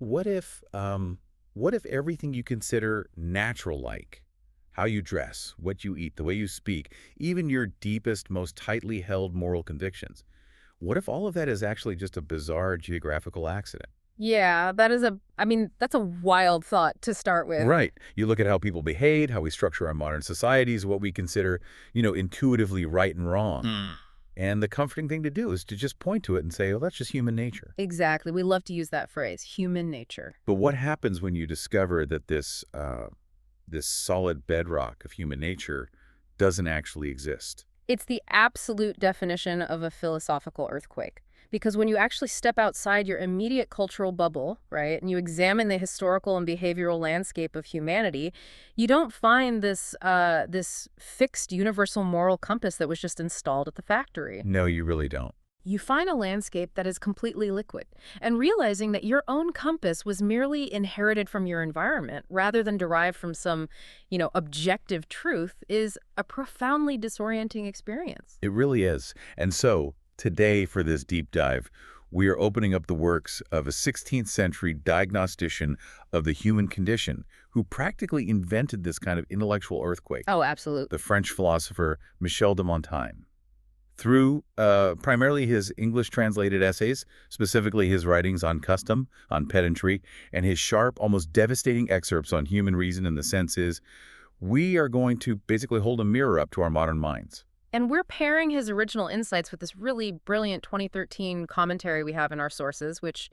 what if everything you consider natural, like how you dress, what you eat, the way you speak, even your deepest, most tightly held moral convictions, what if all of that is actually just a bizarre geographical accident? Yeah, that's a wild thought to start with. Right. You look at how people behave, how we structure our modern societies, what we consider, intuitively right and wrong. And the comforting thing to do is to just point to it and say, oh, that's just human nature. Exactly. We love to use that phrase, human nature. But what happens when you discover that this solid bedrock of human nature doesn't actually exist? It's the absolute definition of a philosophical earthquake. Because when you actually step outside your immediate cultural bubble, right, and you examine the historical and behavioral landscape of humanity, you don't find this fixed universal moral compass that was just installed at the factory. No, you really don't. You find a landscape that is completely liquid, and realizing that your own compass was merely inherited from your environment rather than derived from some, objective truth is a profoundly disorienting experience. It really is. And so, today, for this deep dive, we are opening up the works of a 16th century diagnostician of the human condition who practically invented this kind of intellectual earthquake, Oh, absolutely. the French philosopher Michel de Montaigne. Through primarily his English-translated essays, specifically his writings on custom, on pedantry, and his sharp, almost devastating excerpts on human reason and the senses, we are going to basically hold a mirror up to our modern minds. And we're pairing his original insights with this really brilliant 2013 commentary we have in our sources, which,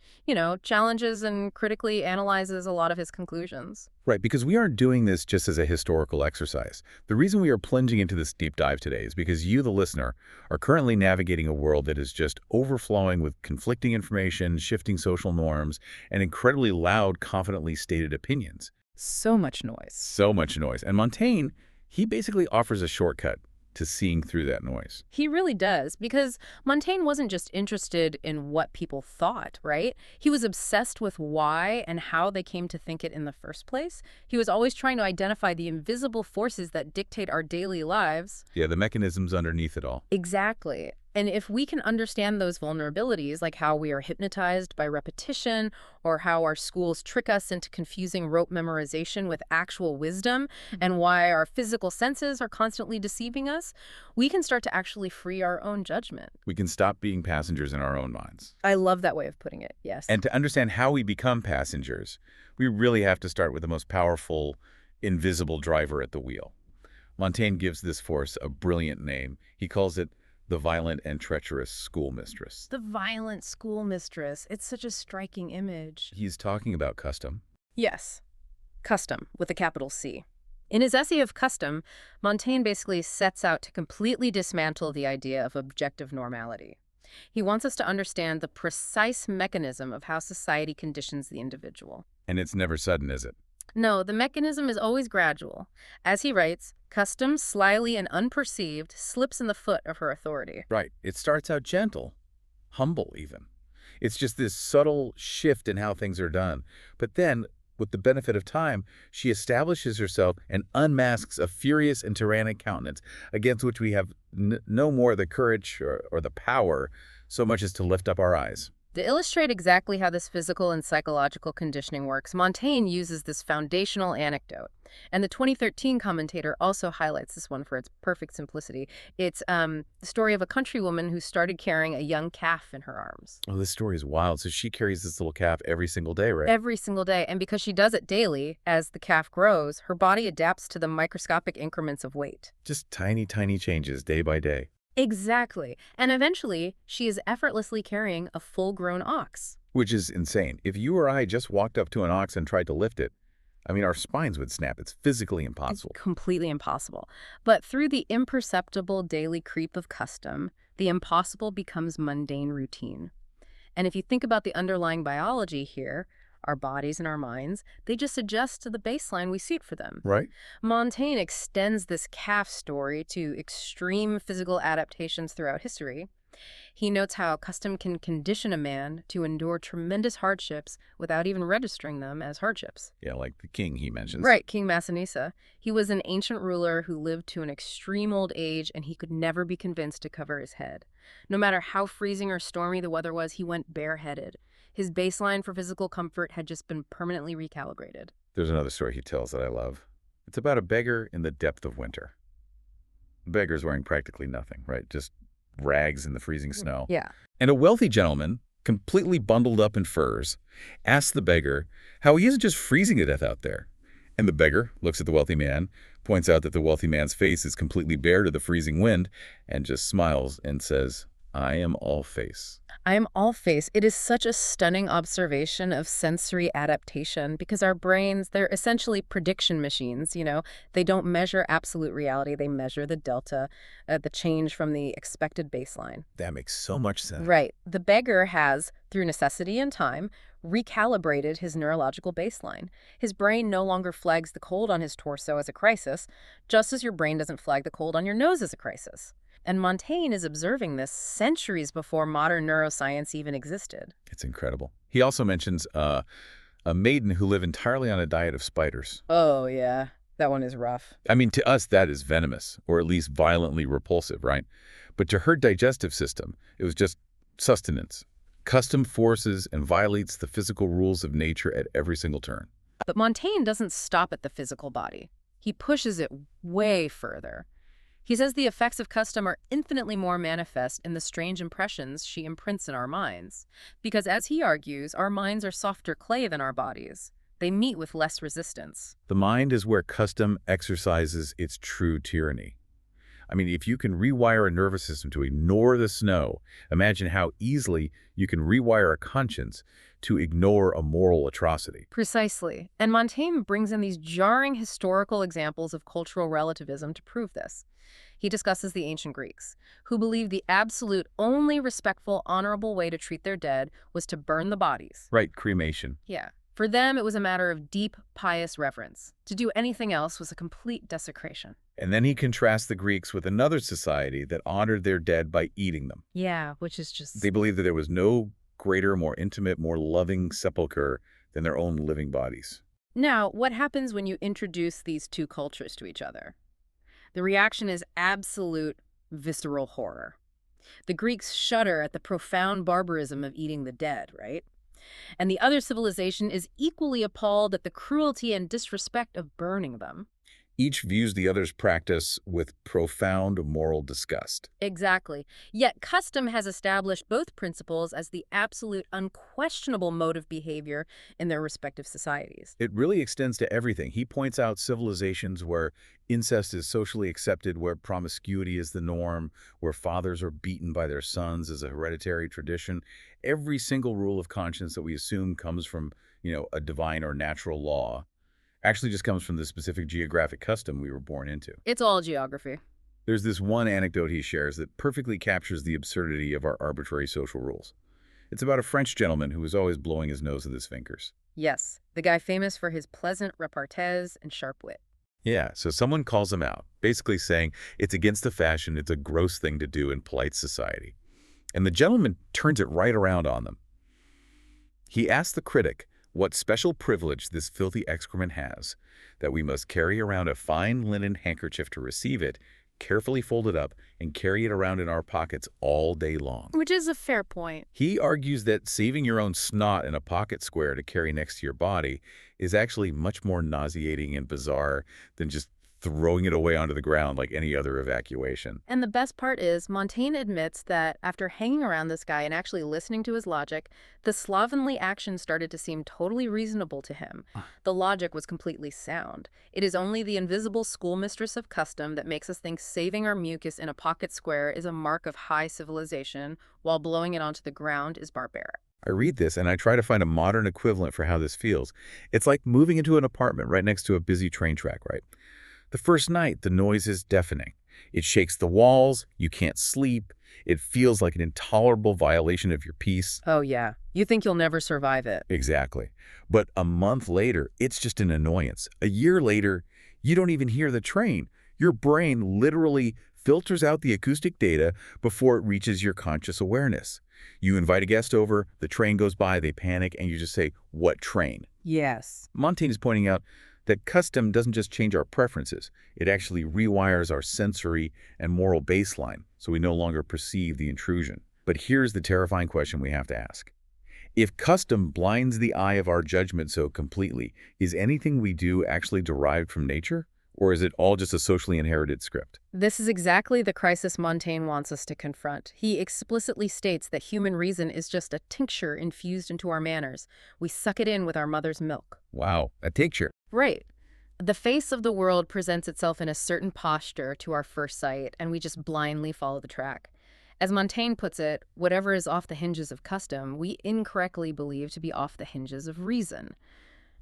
challenges and critically analyzes a lot of his conclusions. Right, because we aren't doing this just as a historical exercise. The reason we are plunging into this deep dive today is because you, the listener, are currently navigating a world that is just overflowing with conflicting information, shifting social norms, and incredibly loud, confidently stated opinions. So much noise. So much noise. And Montaigne, he basically offers a shortcut to seeing through that noise. He really does, because Montaigne wasn't just interested in what people thought, right? He was obsessed with why and how they came to think it in the first place. He was always trying to identify the invisible forces that dictate our daily lives. Yeah, the mechanisms underneath it all. Exactly. And if we can understand those vulnerabilities, like how we are hypnotized by repetition or how our schools trick us into confusing rote memorization with actual wisdom, and why our physical senses are constantly deceiving us, we can start to actually free our own judgment. We can stop being passengers in our own minds. I love that way of putting it, yes. And to understand how we become passengers, we really have to start with the most powerful, invisible driver at the wheel. Montaigne gives this force a brilliant name. He calls it the violent and treacherous schoolmistress. The violent schoolmistress. It's such a striking image. He's talking about custom. Yes. Custom, with a capital C. In his essay of Custom, Montaigne basically sets out to completely dismantle the idea of objective normality. He wants us to understand the precise mechanism of how society conditions the individual. And it's never sudden, is it? No, the mechanism is always gradual. As he writes, custom, slyly and unperceived, slips in the foot of her authority. Right. It starts out gentle, humble even. It's just this subtle shift in how things are done. But then, with the benefit of time, she establishes herself and unmasks a furious and tyrannic countenance against which we have no more the courage or the power so much as to lift up our eyes. To illustrate exactly how this physical and psychological conditioning works, Montaigne uses this foundational anecdote. And the 2013 commentator also highlights this one for its perfect simplicity. It's the story of a countrywoman who started carrying a young calf in her arms. Oh, this story is wild. So she carries this little calf every single day, right? Every single day. And because she does it daily, as the calf grows, her body adapts to the microscopic increments of weight. Just tiny, tiny changes day by day. Exactly. And eventually, she is effortlessly carrying a full-grown ox. Which is insane. If you or I just walked up to an ox and tried to lift it, our spines would snap. It's physically impossible. It's completely impossible. But through the imperceptible daily creep of custom, the impossible becomes mundane routine. And if you think about the underlying biology here, our bodies and our minds, they just adjust to the baseline we suit for them. Right. Montaigne extends this calf story to extreme physical adaptations throughout history. He notes how custom can condition a man to endure tremendous hardships without even registering them as hardships. Yeah, like the king he mentions. Right, King Massinissa. He was an ancient ruler who lived to an extreme old age, and he could never be convinced to cover his head. No matter how freezing or stormy the weather was, he went bareheaded. His baseline for physical comfort had just been permanently recalibrated. There's another story he tells that I love. It's about a beggar in the depth of winter. The beggar's wearing practically nothing, right? Just rags in the freezing snow. Yeah. And a wealthy gentleman, completely bundled up in furs, asks the beggar how he isn't just freezing to death out there. And the beggar looks at the wealthy man, points out that the wealthy man's face is completely bare to the freezing wind, and just smiles and says, "I am all face." I am all face. It is such a stunning observation of sensory adaptation because our brains, they're essentially prediction machines, you know. They don't measure absolute reality. They measure the delta, the change from the expected baseline. That makes so much sense. Right. The beggar has, through necessity and time, recalibrated his neurological baseline. His brain no longer flags the cold on his torso as a crisis, just as your brain doesn't flag the cold on your nose as a crisis. And Montaigne is observing this centuries before modern neuroscience even existed. It's incredible. He also mentions a maiden who lived entirely on a diet of spiders. Oh, yeah. That one is rough. I mean, to us, that is venomous, or at least violently repulsive, right? But to her digestive system, it was just sustenance. Custom forces and violates the physical rules of nature at every single turn. But Montaigne doesn't stop at the physical body. He pushes it way further. He says the effects of custom are infinitely more manifest in the strange impressions she imprints in our minds. Because as he argues, our minds are softer clay than our bodies. They meet with less resistance. The mind is where custom exercises its true tyranny. I mean, if you can rewire a nervous system to ignore the snow, imagine how easily you can rewire a conscience to ignore a moral atrocity. Precisely. And Montaigne brings in these jarring historical examples of cultural relativism to prove this. He discusses the ancient Greeks, who believed the absolute, only respectful, honorable way to treat their dead was to burn the bodies. Right, cremation. Yeah. For them, it was a matter of deep, pious reverence. To do anything else was a complete desecration. And then he contrasts the Greeks with another society that honored their dead by eating them. Yeah, which is just... They believed that there was no greater, more intimate, more loving sepulcher than their own living bodies. Now, what happens when you introduce these two cultures to each other? The reaction is absolute visceral horror. The Greeks shudder at the profound barbarism of eating the dead, right? And the other civilization is equally appalled at the cruelty and disrespect of burning them. Each views the other's practice with profound moral disgust. Exactly. Yet custom has established both principles as the absolute unquestionable mode of behavior in their respective societies. It really extends to everything. He points out civilizations where incest is socially accepted, where promiscuity is the norm, where fathers are beaten by their sons as a hereditary tradition. Every single rule of conscience that we assume comes from, a divine or natural law actually just comes from the specific geographic custom we were born into. It's all geography. There's this one anecdote he shares that perfectly captures the absurdity of our arbitrary social rules. It's about a French gentleman who was always blowing his nose with his fingers. Yes, the guy famous for his pleasant repartees and sharp wit. Yeah, so someone calls him out, basically saying it's against the fashion, it's a gross thing to do in polite society. And the gentleman turns it right around on them. He asks the critic what special privilege this filthy excrement has, that we must carry around a fine linen handkerchief to receive it, carefully fold it up, and carry it around in our pockets all day long. Which is a fair point. He argues that saving your own snot in a pocket square to carry next to your body is actually much more nauseating and bizarre than just throwing it away onto the ground like any other evacuation. And the best part is, Montaigne admits that after hanging around this guy and actually listening to his logic, the slovenly action started to seem totally reasonable to him. The logic was completely sound. It is only the invisible schoolmistress of custom that makes us think saving our mucus in a pocket square is a mark of high civilization, while blowing it onto the ground is barbaric. I read this and I try to find a modern equivalent for how this feels. It's like moving into an apartment right next to a busy train track, right? The first night, the noise is deafening. It shakes the walls, you can't sleep, it feels like an intolerable violation of your peace. Oh yeah, you think you'll never survive it. Exactly. But a month later, it's just an annoyance. A year later, you don't even hear the train. Your brain literally filters out the acoustic data before it reaches your conscious awareness. You invite a guest over, the train goes by, they panic, and you just say, "What train?" Yes. Montaigne is pointing out that custom doesn't just change our preferences, it actually rewires our sensory and moral baseline, so we no longer perceive the intrusion. But here's the terrifying question we have to ask. If custom blinds the eye of our judgment so completely, is anything we do actually derived from nature? Or is it all just a socially inherited script? This is exactly the crisis Montaigne wants us to confront. He explicitly states that human reason is just a tincture infused into our manners. We suck it in with our mother's milk. Wow, a tincture. Right. The face of the world presents itself in a certain posture to our first sight, and we just blindly follow the track. As Montaigne puts it, whatever is off the hinges of custom, we incorrectly believe to be off the hinges of reason.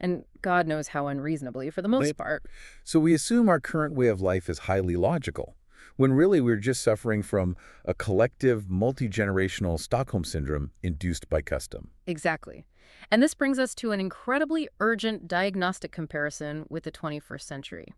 And God knows how unreasonably for the most part. So we assume our current way of life is highly logical, when really we're just suffering from a collective, multi-generational Stockholm syndrome induced by custom. Exactly. And this brings us to an incredibly urgent diagnostic comparison with the 21st century.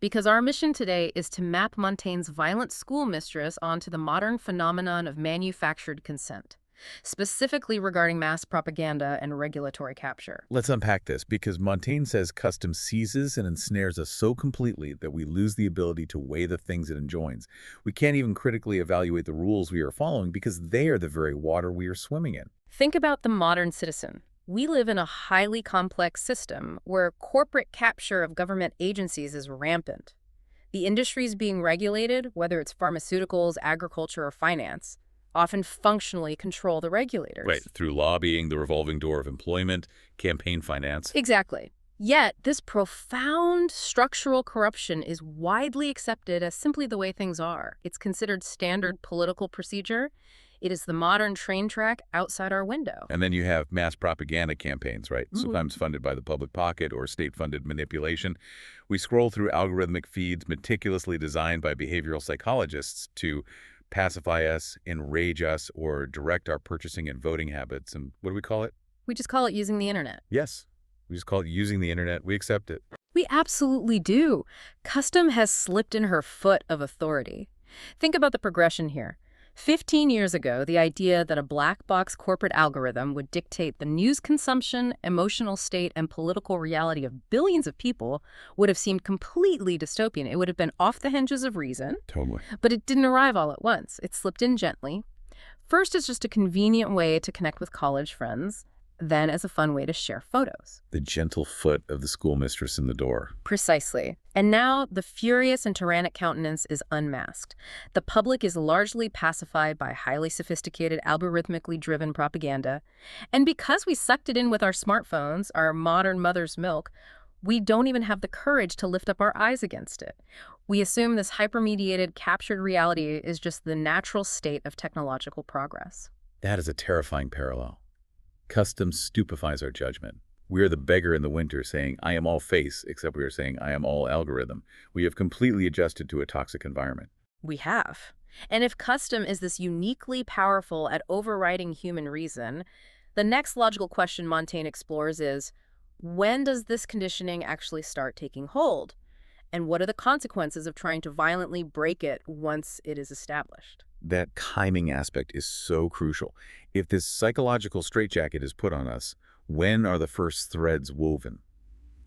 Because our mission today is to map Montaigne's violent schoolmistress onto the modern phenomenon of manufactured consent, specifically regarding mass propaganda and regulatory capture. Let's unpack this, because Montaigne says custom seizes and ensnares us so completely that we lose the ability to weigh the things it enjoins. We can't even critically evaluate the rules we are following because they are the very water we are swimming in. Think about the modern citizen. We live in a highly complex system where corporate capture of government agencies is rampant. The industries being regulated, whether it's pharmaceuticals, agriculture, or finance, often functionally control the regulators. Right, through lobbying, the revolving door of employment, campaign finance. Exactly. Yet, this profound structural corruption is widely accepted as simply the way things are. It's considered standard political procedure. It is the modern train track outside our window. And then you have mass propaganda campaigns, right? Sometimes funded by the public pocket or state-funded manipulation. We scroll through algorithmic feeds meticulously designed by behavioral psychologists to pacify us, enrage us, or direct our purchasing and voting habits. And what do we call it? We just call it using the internet. Yes. We just call it using the internet. We accept it. We absolutely do. Custom has slipped in her foot of authority. Think about the progression here. 15 years ago, the idea that a black box corporate algorithm would dictate the news consumption, emotional state, and political reality of billions of people would have seemed completely dystopian. It would have been off the hinges of reason. Totally. But it didn't arrive all at once. It slipped in gently. First as just a convenient way to connect with college friends, then as a fun way to share photos. The gentle foot of the schoolmistress in the door. Precisely. And now the furious and tyrannic countenance is unmasked. The public is largely pacified by highly sophisticated, algorithmically driven propaganda. And because we sucked it in with our smartphones, our modern mother's milk, we don't even have the courage to lift up our eyes against it. We assume this hypermediated, captured reality is just the natural state of technological progress. That is a terrifying parallel. Custom stupefies our judgment. We are the beggar in the winter saying, I am all face, except we are saying, I am all algorithm. We have completely adjusted to a toxic environment. We have. And if custom is this uniquely powerful at overriding human reason, the next logical question Montaigne explores is, when does this conditioning actually start taking hold? And what are the consequences of trying to violently break it once it is established? That timing aspect is so crucial. If this psychological straitjacket is put on us, when are the first threads woven?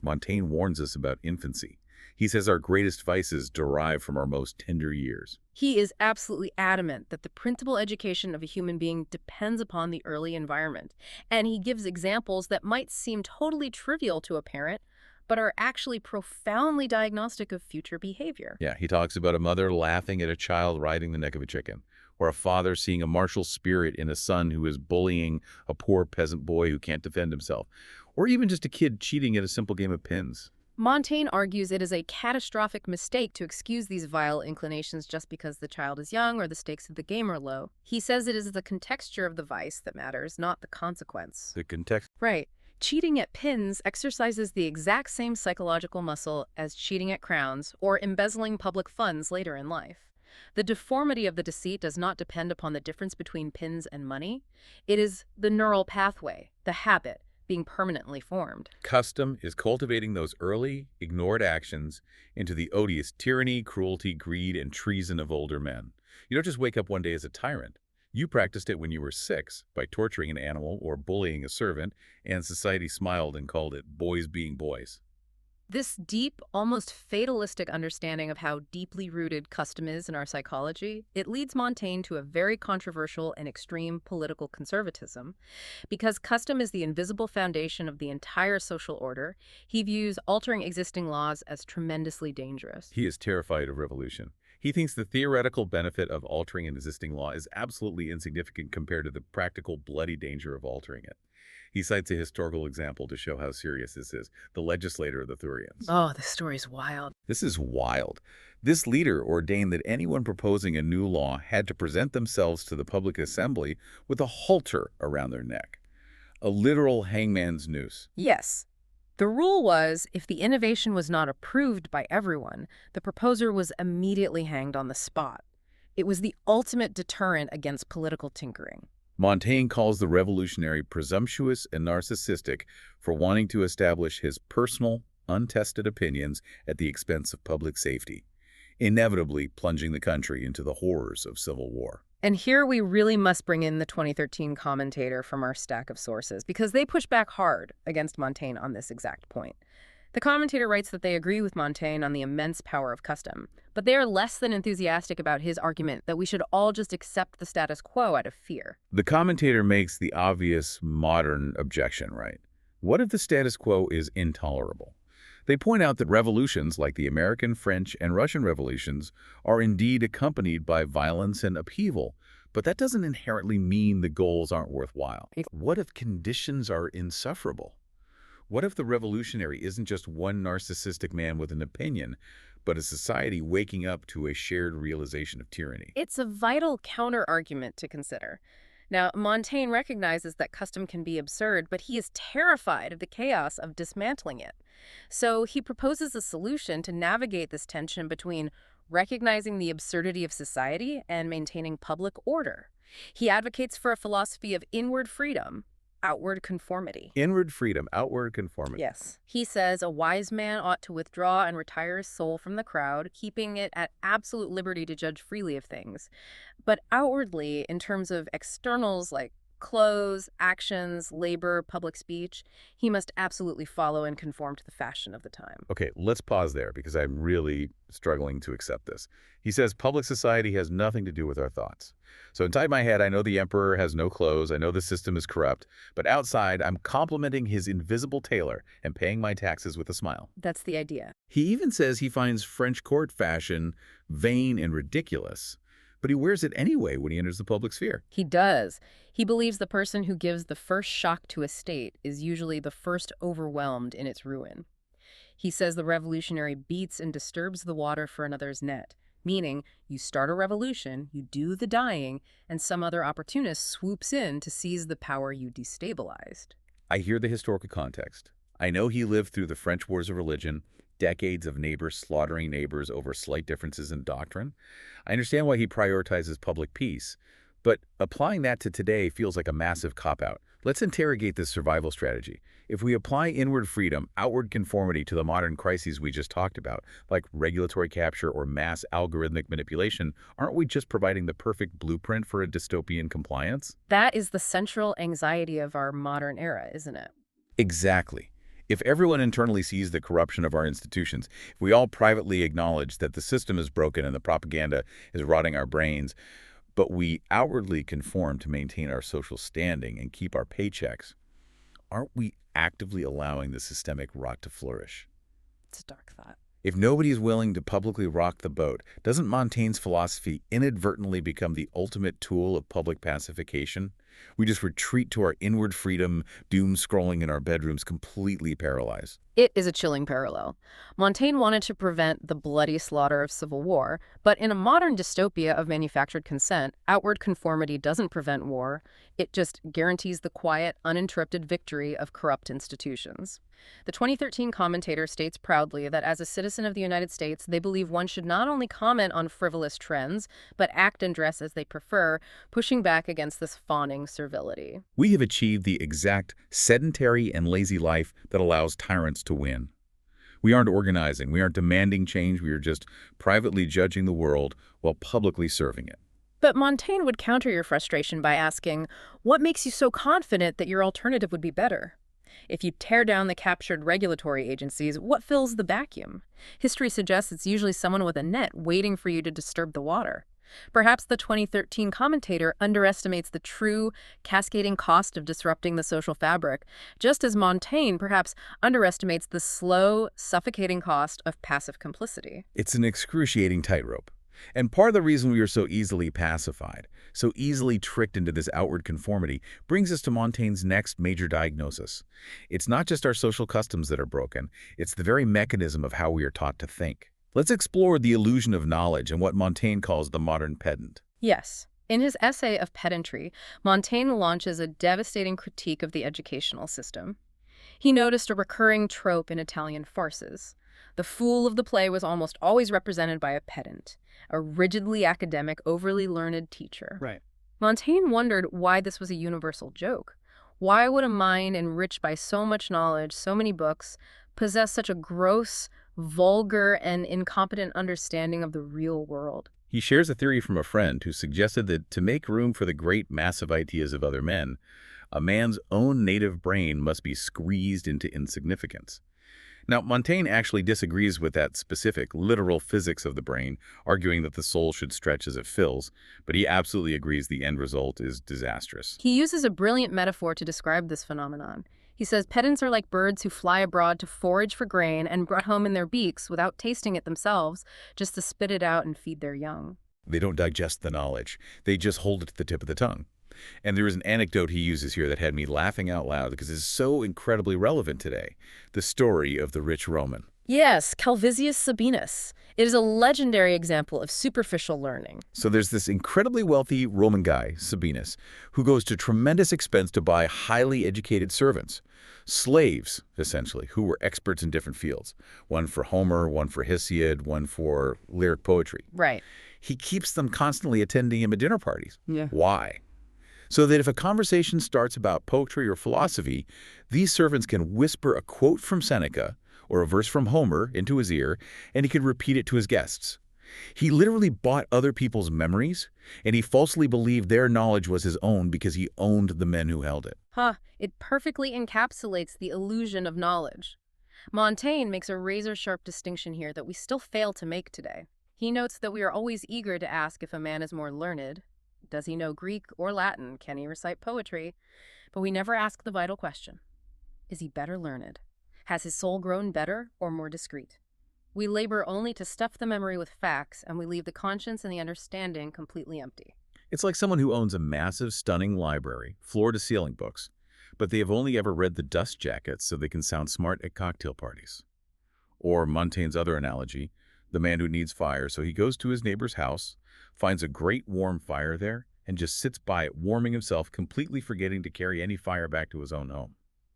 Montaigne warns us about infancy. He says our greatest vices derive from our most tender years. He is absolutely adamant that the principal education of a human being depends upon the early environment. And he gives examples that might seem totally trivial to a parent, but are actually profoundly diagnostic of future behavior. Yeah, he talks about a mother laughing at a child riding the neck of a chicken, or a father seeing a martial spirit in a son who is bullying a poor peasant boy who can't defend himself, or even just a kid cheating at a simple game of pins. Montaigne argues it is a catastrophic mistake to excuse these vile inclinations just because the child is young or the stakes of the game are low. He says it is the contexture of the vice that matters, not the consequence. The context. Right. Cheating at pins exercises the exact same psychological muscle as cheating at crowns or embezzling public funds later in life. The deformity of the deceit does not depend upon the difference between pins and money. It is the neural pathway, the habit, being permanently formed. Custom is cultivating those early, ignored actions into the odious tyranny, cruelty, greed, and treason of older men. You don't just wake up one day as a tyrant. You practiced it when you were 6 by torturing an animal or bullying a servant, and society smiled and called it boys being boys. This deep, almost fatalistic understanding of how deeply rooted custom is in our psychology, it leads Montaigne to a very controversial and extreme political conservatism. Because custom is the invisible foundation of the entire social order, he views altering existing laws as tremendously dangerous. He is terrified of revolution. He thinks the theoretical benefit of altering an existing law is absolutely insignificant compared to the practical bloody danger of altering it. He cites a historical example to show how serious this is, the legislator of the Thurians. Oh, this story's wild. This is wild. This leader ordained that anyone proposing a new law had to present themselves to the public assembly with a halter around their neck, a literal hangman's noose. Yes. The rule was, if the innovation was not approved by everyone, the proposer was immediately hanged on the spot. It was the ultimate deterrent against political tinkering. Montaigne calls the revolutionary presumptuous and narcissistic for wanting to establish his personal, untested opinions at the expense of public safety, inevitably plunging the country into the horrors of civil war. And here we really must bring in the 2013 commentator from our stack of sources, because they push back hard against Montaigne on this exact point. The commentator writes that they agree with Montaigne on the immense power of custom, but they are less than enthusiastic about his argument that we should all just accept the status quo out of fear. The commentator makes the obvious modern objection, right? What if the status quo is intolerable? They point out that revolutions like the American, French, and Russian revolutions are indeed accompanied by violence and upheaval, but that doesn't inherently mean the goals aren't worthwhile. What if conditions are insufferable? What if the revolutionary isn't just one narcissistic man with an opinion, but a society waking up to a shared realization of tyranny? It's a vital counter-argument to consider. Now, Montaigne recognizes that custom can be absurd, but he is terrified of the chaos of dismantling it. So he proposes a solution to navigate this tension between recognizing the absurdity of society and maintaining public order. He advocates for a philosophy of inward freedom, outward conformity. Inward freedom, outward conformity. Yes. He says a wise man ought to withdraw and retire his soul from the crowd, keeping it at absolute liberty to judge freely of things. But outwardly, in terms of externals like clothes, actions, labor, public speech, he must absolutely follow and conform to the fashion of the time. Okay, let's pause there because I'm really struggling to accept this. He says public society has nothing to do with our thoughts. So inside my head, I know the emperor has no clothes, I know the system is corrupt, but outside, I'm complimenting his invisible tailor and paying my taxes with a smile. That's the idea. He even says he finds French court fashion vain and ridiculous, but he wears it anyway when he enters the public sphere. He does. He believes the person who gives the first shock to a state is usually the first overwhelmed in its ruin. He says the revolutionary beats and disturbs the water for another's net, meaning you start a revolution, you do the dying, and some other opportunist swoops in to seize the power you destabilized. I hear the historical context. I know he lived through the French wars of religion, decades of neighbors slaughtering neighbors over slight differences in doctrine. I understand why he prioritizes public peace, but applying that to today feels like a massive cop-out. Let's interrogate this survival strategy. If we apply inward freedom, outward conformity to the modern crises we just talked about, like regulatory capture or mass algorithmic manipulation, aren't we just providing the perfect blueprint for a dystopian compliance? That is the central anxiety of our modern era, isn't it? Exactly. If everyone internally sees the corruption of our institutions, if we all privately acknowledge that the system is broken and the propaganda is rotting our brains, but we outwardly conform to maintain our social standing and keep our paychecks, aren't we actively allowing the systemic rot to flourish? It's a dark thought. If nobody is willing to publicly rock the boat, doesn't Montaigne's philosophy inadvertently become the ultimate tool of public pacification? We just retreat to our inward freedom, doom scrolling in our bedrooms, completely paralyzed. It is a chilling parallel. Montaigne wanted to prevent the bloody slaughter of civil war, but in a modern dystopia of manufactured consent, outward conformity doesn't prevent war. It just guarantees the quiet, uninterrupted victory of corrupt institutions. The 2013 commentator states proudly that as a citizen of the United States, they believe one should not only comment on frivolous trends, but act and dress as they prefer, pushing back against this fawning servility. We have achieved the exact sedentary and lazy life that allows tyrants to win. We aren't organizing, we aren't demanding change, we are just privately judging the world while publicly serving it. But Montaigne would counter your frustration by asking, what makes you so confident that your alternative would be better? If you tear down the captured regulatory agencies, what fills the vacuum? History suggests it's usually someone with a net waiting for you to disturb the water. Perhaps the 2013 commentator underestimates the true cascading cost of disrupting the social fabric, just as Montaigne perhaps underestimates the slow, suffocating cost of passive complicity. It's an excruciating tightrope. And part of the reason we are so easily pacified, so easily tricked into this outward conformity, brings us to Montaigne's next major diagnosis. It's not just our social customs that are broken, it's the very mechanism of how we are taught to think. Let's explore the illusion of knowledge and what Montaigne calls the modern pedant. Yes. In his essay of Pedantry, Montaigne launches a devastating critique of the educational system. He noticed a recurring trope in Italian farces. The fool of the play was almost always represented by a pedant, a rigidly academic, overly learned teacher. Right. Montaigne wondered why this was a universal joke. Why would a mind enriched by so much knowledge, so many books, possess such a gross, vulgar, and incompetent understanding of the real world? He shares a theory from a friend who suggested that to make room for the great massive ideas of other men, a man's own native brain must be squeezed into insignificance. Now, Montaigne actually disagrees with that specific, literal physics of the brain, arguing that the soul should stretch as it fills, but he absolutely agrees the end result is disastrous. He uses a brilliant metaphor to describe this phenomenon. He says pedants are like birds who fly abroad to forage for grain and brought home in their beaks without tasting it themselves, just to spit it out and feed their young. They don't digest the knowledge. They just hold it to the tip of the tongue. And there is an anecdote he uses here that had me laughing out loud because it's so incredibly relevant today. The story of the rich Roman. Yes, Calvisius Sabinus. It is a legendary example of superficial learning. So there's this incredibly wealthy Roman guy, Sabinus, who goes to tremendous expense to buy highly educated servants. Slaves, essentially, who were experts in different fields. One for Homer, one for Hesiod, one for lyric poetry. Right. He keeps them constantly attending him at dinner parties. Yeah. Why? So that if a conversation starts about poetry or philosophy, these servants can whisper a quote from Seneca or a verse from Homer into his ear, and he could repeat it to his guests. He literally bought other people's memories, and he falsely believed their knowledge was his own because he owned the men who held it. It perfectly encapsulates the illusion of knowledge. Montaigne makes a razor-sharp distinction here that we still fail to make today. He notes that we are always eager to ask if a man is more learned. Does he know Greek or Latin? Can he recite poetry? But we never ask the vital question. Is he better learned? Has his soul grown better or more discreet? We labor only to stuff the memory with facts, and we leave the conscience and the understanding completely empty. It's like someone who owns a massive, stunning library, floor-to-ceiling books, but they have only ever read the dust jackets so they can sound smart at cocktail parties. Or Montaigne's other analogy, the man who needs fire, so he goes to his neighbor's house, finds a great warm fire there, and just sits by it warming himself, completely forgetting to carry any fire back to his own home.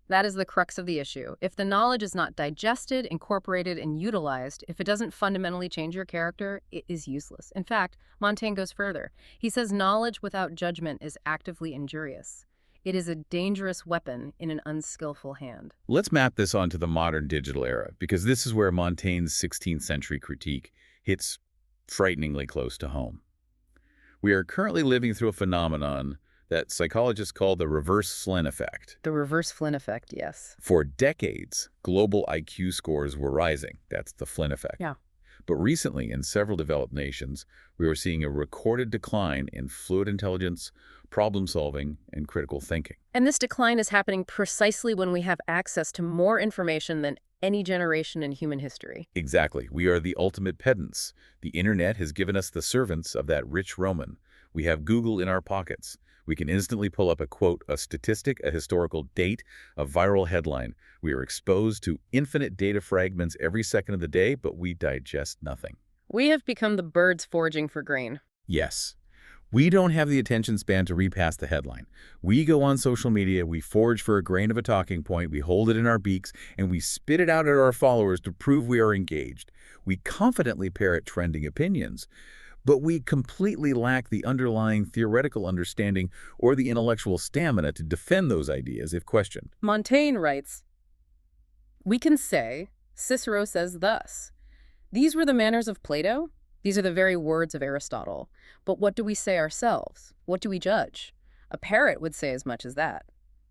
That is the crux of the issue. If the knowledge is not digested, incorporated, and utilized, if it doesn't fundamentally change your character, it is useless. In fact, Montaigne goes further. He says knowledge without judgment is actively injurious. It is a dangerous weapon in an unskillful hand. Let's map this onto the modern digital era, because this is where Montaigne's 16th century critique hits frighteningly close to home. We are currently living through a phenomenon that psychologists call the reverse Flynn effect. The reverse Flynn effect, yes. For decades, global IQ scores were rising. That's the Flynn effect. Yeah. But recently, in several developed nations, we are seeing a recorded decline in fluid intelligence, problem solving, and critical thinking. And this decline is happening precisely when we have access to more information than any generation in human history. Exactly. We are the ultimate pedants. The internet has given us the servants of that rich Roman. We have Google in our pockets. We can instantly pull up a quote, a statistic, a historical date, a viral headline. We are exposed to infinite data fragments every second of the day, but we digest nothing. We have become the birds foraging for grain. Yes. We don't have the attention span to read past the headline. We go on social media, we forage for a grain of a talking point, we hold it in our beaks, and we spit it out at our followers to prove we are engaged. We confidently parrot trending opinions, but we completely lack the underlying theoretical understanding or the intellectual stamina to defend those ideas if questioned. Montaigne writes, "We can say, Cicero says thus, these were the manners of Plato. These are the very words of Aristotle. But what do we say ourselves? What do we judge? A parrot would say as much as that.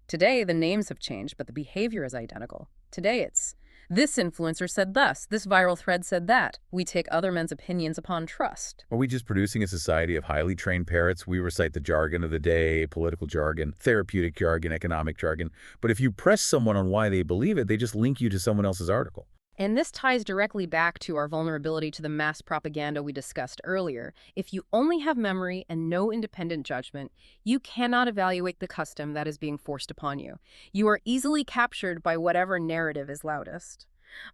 Today, the names have changed, but the behavior is identical. Today, it's this influencer said thus, this viral thread said that. We take other men's opinions upon trust. Are we just producing a society of highly trained parrots? We recite the jargon of the day, political jargon, therapeutic jargon, economic jargon. But if you press someone on why they believe it, they just link you to someone else's article. And this ties directly back to our vulnerability to the mass propaganda we discussed earlier. If you only have memory and no independent judgment, you cannot evaluate the custom that is being forced upon you. You are easily captured by whatever narrative is loudest.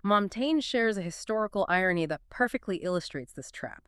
Montaigne shares a historical irony that perfectly illustrates this trap.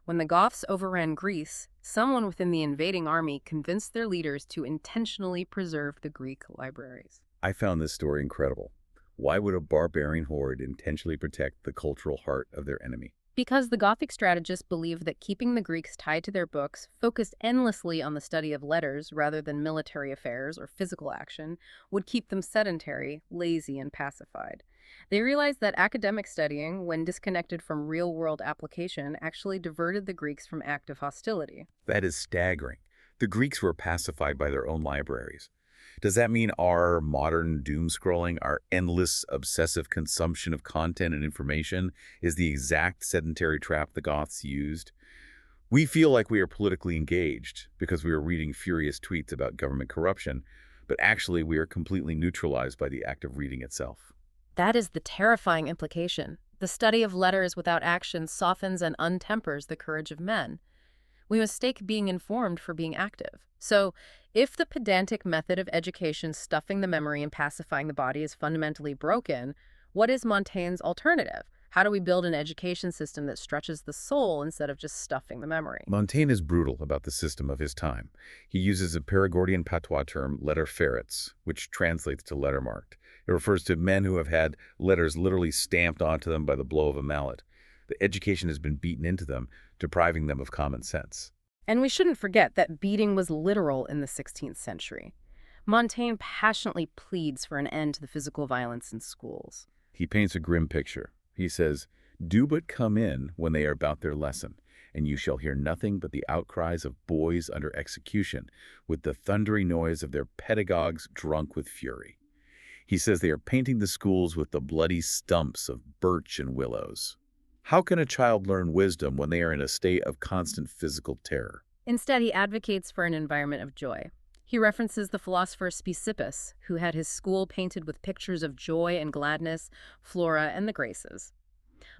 When the Goths overran Greece, someone within the invading army convinced their leaders to intentionally preserve the Greek libraries. I found this story incredible. Why would a barbarian horde intentionally protect the cultural heart of their enemy? Because the Gothic strategists believed that keeping the Greeks tied to their books, focused endlessly on the study of letters rather than military affairs or physical action, would keep them sedentary, lazy, and pacified. They realized that academic studying, when disconnected from real-world application, actually diverted the Greeks from active hostility. That is staggering. The Greeks were pacified by their own libraries. Does that mean our modern doom scrolling, our endless obsessive consumption of content and information is the exact sedentary trap the Goths used? We feel like we are politically engaged because we are reading furious tweets about government corruption, but actually we are completely neutralized by the act of reading itself. That is the terrifying implication. The study of letters without action softens and untempers the courage of men. We mistake being informed for being active. So, if the pedantic method of education stuffing the memory and pacifying the body is fundamentally broken, what is Montaigne's alternative? How do we build an education system that stretches the soul instead of just stuffing the memory? Montaigne is brutal about the system of his time. He uses a Perigordian patois term, letter ferrets, which translates to letter marked. It refers to men who have had letters literally stamped onto them by the blow of a mallet. The education has been beaten into them, depriving them of common sense. And we shouldn't forget that beating was literal in the 16th century. Montaigne passionately pleads for an end to the physical violence in schools. He paints a grim picture. He says, "Do but come in when they are about their lesson, and you shall hear nothing but the outcries of boys under execution, with the thundering noise of their pedagogues drunk with fury." He says they are painting the schools with the bloody stumps of birch and willows. How can a child learn wisdom when they are in a state of constant physical terror? Instead, he advocates for an environment of joy. He references the philosopher Speusippus, who had his school painted with pictures of joy and gladness, flora, and the graces.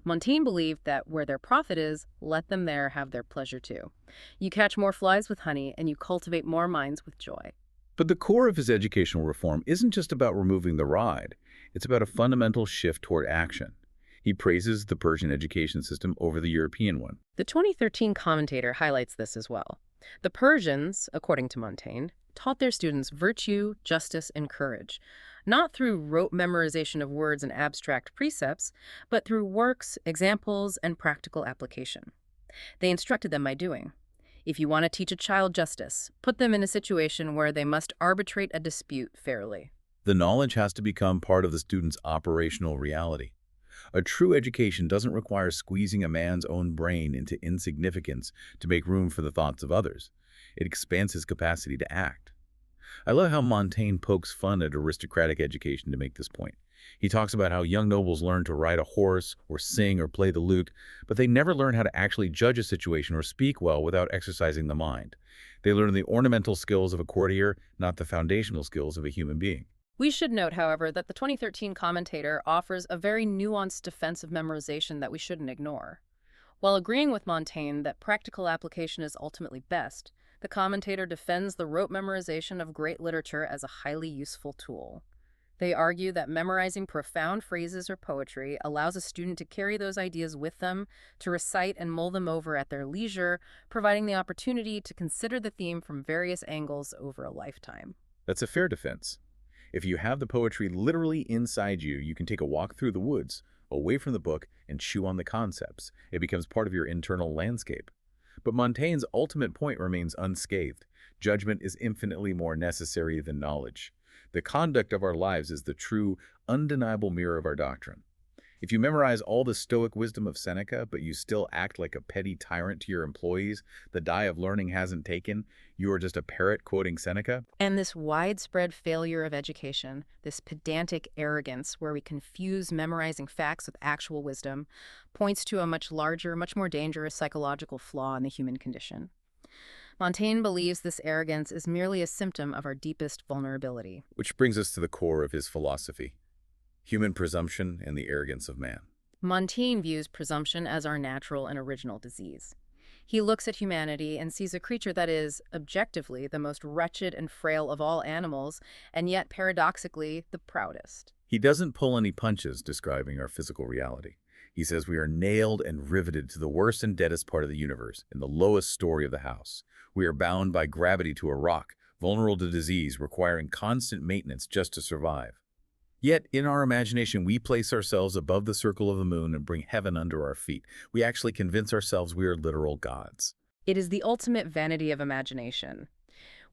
Montaigne believed that where their profit is, let them there have their pleasure too. You catch more flies with honey, and you cultivate more minds with joy. But the core of his educational reform isn't just about removing the ride. It's about a fundamental shift toward action. He praises the Persian education system over the European one. The 2013 commentator highlights this as well. The Persians, according to Montaigne, taught their students virtue, justice, and courage, not through rote memorization of words and abstract precepts, but through works, examples, and practical application. They instructed them by doing. If you want to teach a child justice, put them in a situation where they must arbitrate a dispute fairly. The knowledge has to become part of the student's operational reality. A true education doesn't require squeezing a man's own brain into insignificance to make room for the thoughts of others. It expands his capacity to act. I love how Montaigne pokes fun at aristocratic education to make this point. He talks about how young nobles learn to ride a horse or sing or play the lute, but they never learn how to actually judge a situation or speak well without exercising the mind. They learn the ornamental skills of a courtier, not the foundational skills of a human being. We should note, however, that the 2013 commentator offers a very nuanced defense of memorization that we shouldn't ignore. While agreeing with Montaigne that practical application is ultimately best, the commentator defends the rote memorization of great literature as a highly useful tool. They argue that memorizing profound phrases or poetry allows a student to carry those ideas with them, to recite and mull them over at their leisure, providing the opportunity to consider the theme from various angles over a lifetime. That's a fair defense. If you have the poetry literally inside you, you can take a walk through the woods, away from the book, and chew on the concepts. It becomes part of your internal landscape. But Montaigne's ultimate point remains unscathed. Judgment is infinitely more necessary than knowledge. The conduct of our lives is the true, undeniable mirror of our doctrine. If you memorize all the stoic wisdom of Seneca, but you still act like a petty tyrant to your employees the die of learning hasn't taken, you are just a parrot quoting Seneca. And this widespread failure of education, this pedantic arrogance where we confuse memorizing facts with actual wisdom, points to a much larger, much more dangerous psychological flaw in the human condition. Montaigne believes this arrogance is merely a symptom of our deepest vulnerability. Which brings us to the core of his philosophy: human presumption and the arrogance of man. Montaigne views presumption as our natural and original disease. He looks at humanity and sees a creature that is, objectively, the most wretched and frail of all animals, and yet, paradoxically, the proudest. He doesn't pull any punches describing our physical reality. He says we are nailed and riveted to the worst and deadest part of the universe, in the lowest story of the house. We are bound by gravity to a rock, vulnerable to disease, requiring constant maintenance just to survive. Yet, in our imagination, we place ourselves above the circle of the moon and bring heaven under our feet. We actually convince ourselves we are literal gods. It is the ultimate vanity of imagination.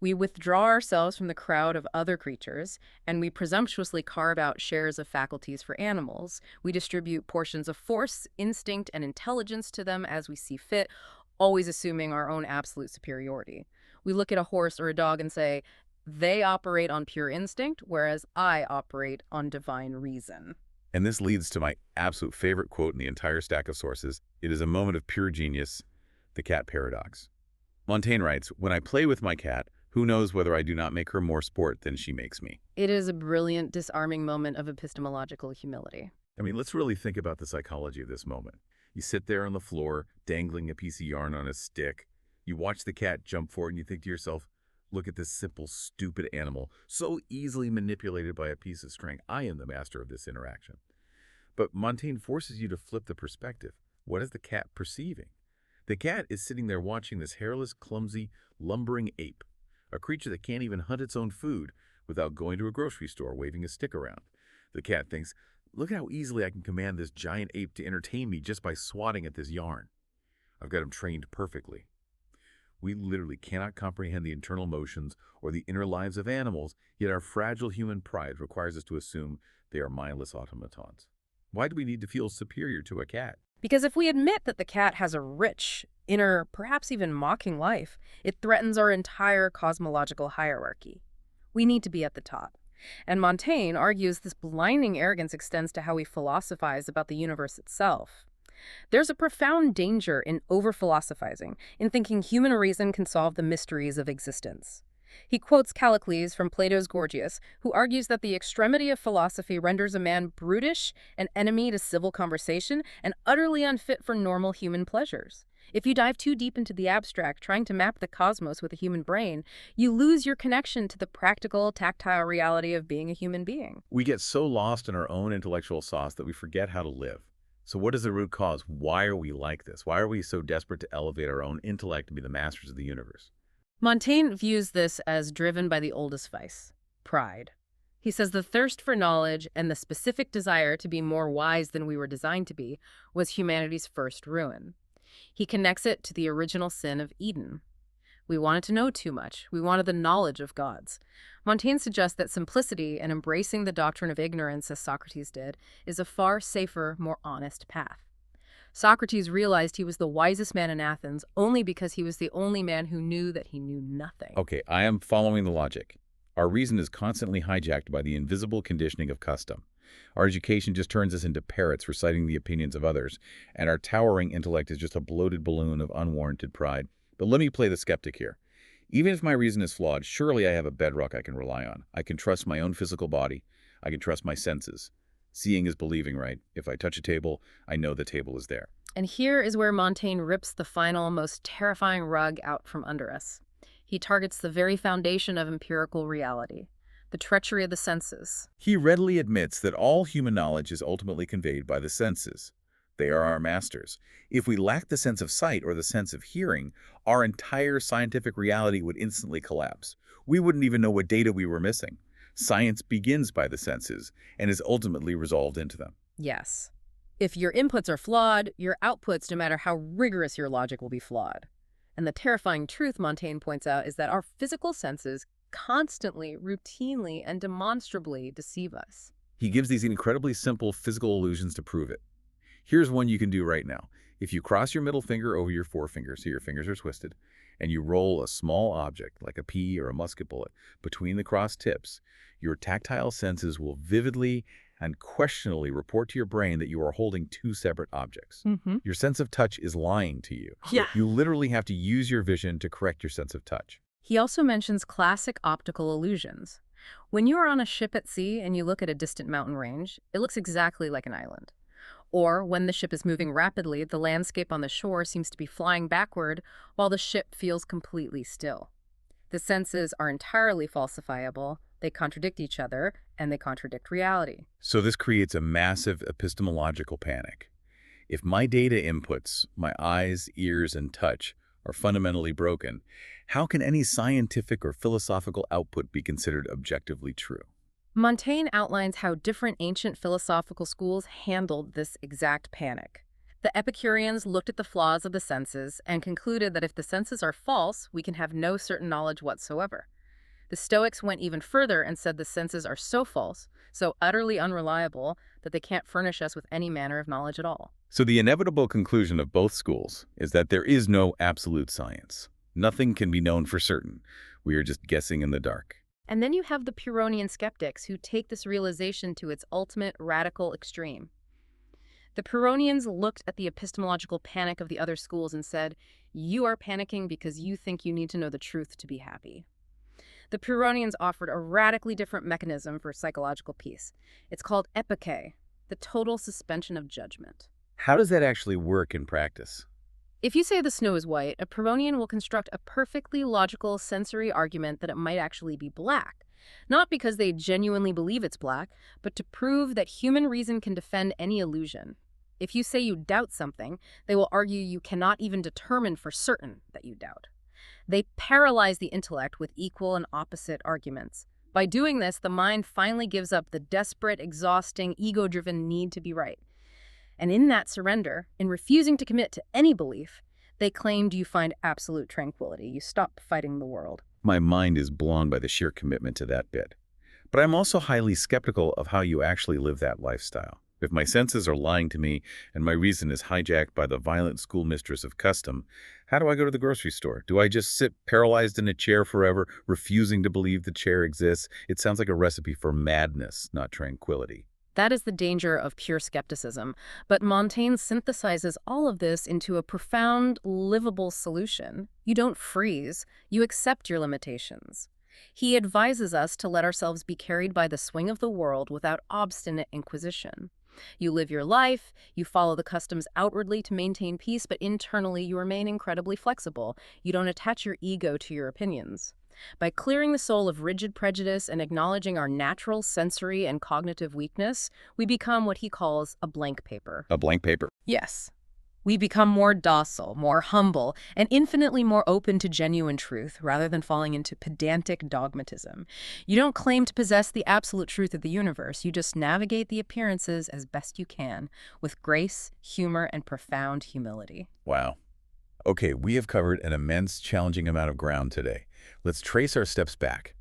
We withdraw ourselves from the crowd of other creatures, and we presumptuously carve out shares of faculties for animals. We distribute portions of force, instinct, and intelligence to them as we see fit, always assuming our own absolute superiority. We look at a horse or a dog and say, they operate on pure instinct, whereas I operate on divine reason. And this leads to my absolute favorite quote in the entire stack of sources. It is a moment of pure genius, the cat paradox. Montaigne writes, "When I play with my cat, who knows whether I do not make her more sport than she makes me." It is a brilliant, disarming moment of epistemological humility. I mean, let's really think about the psychology of this moment. You sit there on the floor, dangling a piece of yarn on a stick. You watch the cat jump forward and you think to yourself, look at this simple, stupid animal, so easily manipulated by a piece of string. I am the master of this interaction. But Montaigne forces you to flip the perspective. What is the cat perceiving? The cat is sitting there watching this hairless, clumsy, lumbering ape, a creature that can't even hunt its own food without going to a grocery store waving a stick around. The cat thinks, look how easily I can command this giant ape to entertain me just by swatting at this yarn. I've got him trained perfectly. We literally cannot comprehend the internal motions or the inner lives of animals, yet our fragile human pride requires us to assume they are mindless automatons. Why do we need to feel superior to a cat? Because if we admit that the cat has a rich, inner, perhaps even mocking life, it threatens our entire cosmological hierarchy. We need to be at the top. And Montaigne argues this blinding arrogance extends to how we philosophize about the universe itself. There's a profound danger in over-philosophizing, in thinking human reason can solve the mysteries of existence. He quotes Callicles from Plato's Gorgias, who argues that the extremity of philosophy renders a man brutish, an enemy to civil conversation, and utterly unfit for normal human pleasures. If you dive too deep into the abstract, trying to map the cosmos with a human brain, you lose your connection to the practical, tactile reality of being a human being. We get so lost in our own intellectual sauce that we forget how to live. So what is the root cause? Why are we like this? Why are we so desperate to elevate our own intellect and be the masters of the universe? Montaigne views this as driven by the oldest vice, pride. He says the thirst for knowledge and the specific desire to be more wise than we were designed to be was humanity's first ruin. He connects it to the original sin of Eden. We wanted to know too much. We wanted the knowledge of gods. Montaigne suggests that simplicity and embracing the doctrine of ignorance, as Socrates did, is a far safer, more honest path. Socrates realized he was the wisest man in Athens only because he was the only man who knew that he knew nothing. Okay, I am following the logic. Our reason is constantly hijacked by the invisible conditioning of custom. Our education just turns us into parrots reciting the opinions of others, and our towering intellect is just a bloated balloon of unwarranted pride. But let me play the skeptic here. Even if my reason is flawed, surely I have a bedrock I can rely on. I can trust my own physical body. I can trust my senses. Seeing is believing, right? If I touch a table, I know the table is there. And here is where Montaigne rips the final, most terrifying rug out from under us. He targets the very foundation of empirical reality, the treachery of the senses. He readily admits that all human knowledge is ultimately conveyed by the senses. They are our masters. If we lack the sense of sight or the sense of hearing, our entire scientific reality would instantly collapse. We wouldn't even know what data we were missing. Science begins by the senses and is ultimately resolved into them. Yes. If your inputs are flawed, your outputs, no matter how rigorous your logic, will be flawed. And the terrifying truth, Montaigne points out, is that our physical senses constantly, routinely, and demonstrably deceive us. He gives these incredibly simple physical illusions to prove it. Here's one you can do right now. If you cross your middle finger over your forefinger, so your fingers are twisted, and you roll a small object, like a pea or a musket bullet, between the crossed tips, your tactile senses will vividly and questionably report to your brain that you are holding two separate objects. Your sense of touch is lying to you. Yeah. You literally have to use your vision to correct your sense of touch. He also mentions classic optical illusions. When you are on a ship at sea and you look at a distant mountain range, it looks exactly like an island. Or when the ship is moving rapidly, the landscape on the shore seems to be flying backward while the ship feels completely still. The senses are entirely falsifiable, they contradict each other, and they contradict reality. So this creates a massive epistemological panic. If my data inputs, my eyes, ears, and touch, are fundamentally broken, how can any scientific or philosophical output be considered objectively true? Montaigne outlines how different ancient philosophical schools handled this exact panic. The Epicureans looked at the flaws of the senses and concluded that if the senses are false, we can have no certain knowledge whatsoever. The Stoics went even further and said the senses are so false, so utterly unreliable, that they can't furnish us with any manner of knowledge at all. So the inevitable conclusion of both schools is that there is no absolute science. Nothing can be known for certain. We are just guessing in the dark. And then you have the Pyrrhonian skeptics who take this realization to its ultimate radical extreme. The Pyrrhonians looked at the epistemological panic of the other schools and said, "You are panicking because you think you need to know the truth to be happy." The Pyrrhonians offered a radically different mechanism for psychological peace. It's called epike, the total suspension of judgment. How does that actually work in practice? If you say the snow is white, a Pyrrhonian will construct a perfectly logical sensory argument that it might actually be black. Not because they genuinely believe it's black, but to prove that human reason can defend any illusion. If you say you doubt something, they will argue you cannot even determine for certain that you doubt. They paralyze the intellect with equal and opposite arguments. By doing this, the mind finally gives up the desperate, exhausting, ego-driven need to be right. And in that surrender, in refusing to commit to any belief, they claimed you find absolute tranquility. You stop fighting the world. My mind is blown by the sheer commitment to that bit. But I'm also highly skeptical of how you actually live that lifestyle. If my senses are lying to me and my reason is hijacked by the violent schoolmistress of custom, how do I go to the grocery store? Do I just sit paralyzed in a chair forever, refusing to believe the chair exists? It sounds like a recipe for madness, not tranquility. That is the danger of pure skepticism, but Montaigne synthesizes all of this into a profound, livable solution. You don't freeze, you accept your limitations. He advises us to let ourselves be carried by the swing of the world without obstinate inquisition. You live your life, you follow the customs outwardly to maintain peace, but internally you remain incredibly flexible. You don't attach your ego to your opinions. By clearing the soul of rigid prejudice and acknowledging our natural sensory and cognitive weakness, we become what he calls a blank paper. A blank paper. Yes. We become more docile, more humble, and infinitely more open to genuine truth rather than falling into pedantic dogmatism. You don't claim to possess the absolute truth of the universe. You just navigate the appearances as best you can with grace, humor, and profound humility. Wow. Okay, we have covered an immense, challenging amount of ground today. Let's trace our steps back.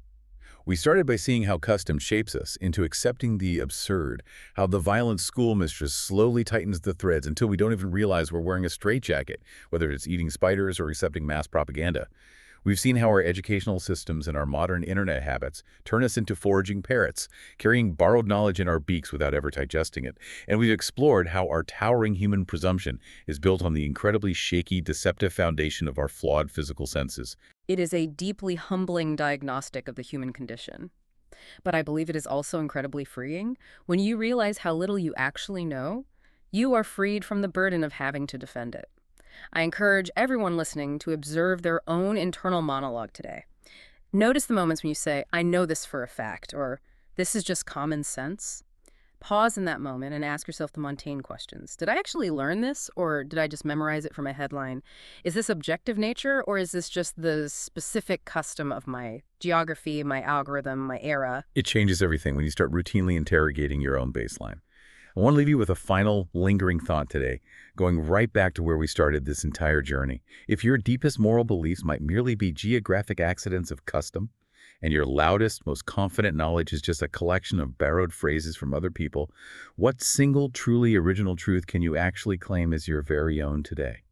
We started by seeing how custom shapes us into accepting the absurd, how the violent schoolmistress slowly tightens the threads until we don't even realize we're wearing a straitjacket, whether it's eating spiders or accepting mass propaganda. We've seen how our educational systems and our modern internet habits turn us into foraging parrots, carrying borrowed knowledge in our beaks without ever digesting it. And we've explored how our towering human presumption is built on the incredibly shaky, deceptive foundation of our flawed physical senses. It is a deeply humbling diagnostic of the human condition. But I believe it is also incredibly freeing. When you realize how little you actually know, you are freed from the burden of having to defend it. I encourage everyone listening to observe their own internal monologue today. Notice the moments when you say, "I know this for a fact," or "This is just common sense." Pause in that moment and ask yourself the Montaigne questions. Did I actually learn this, or did I just memorize it from a headline? Is this objective nature, or is this just the specific custom of my geography, my algorithm, my era? It changes everything when you start routinely interrogating your own baseline. I want to leave you with a final lingering thought today, going right back to where we started this entire journey. If your deepest moral beliefs might merely be geographic accidents of custom, and your loudest, most confident knowledge is just a collection of borrowed phrases from other people, what single truly original truth can you actually claim as your very own today?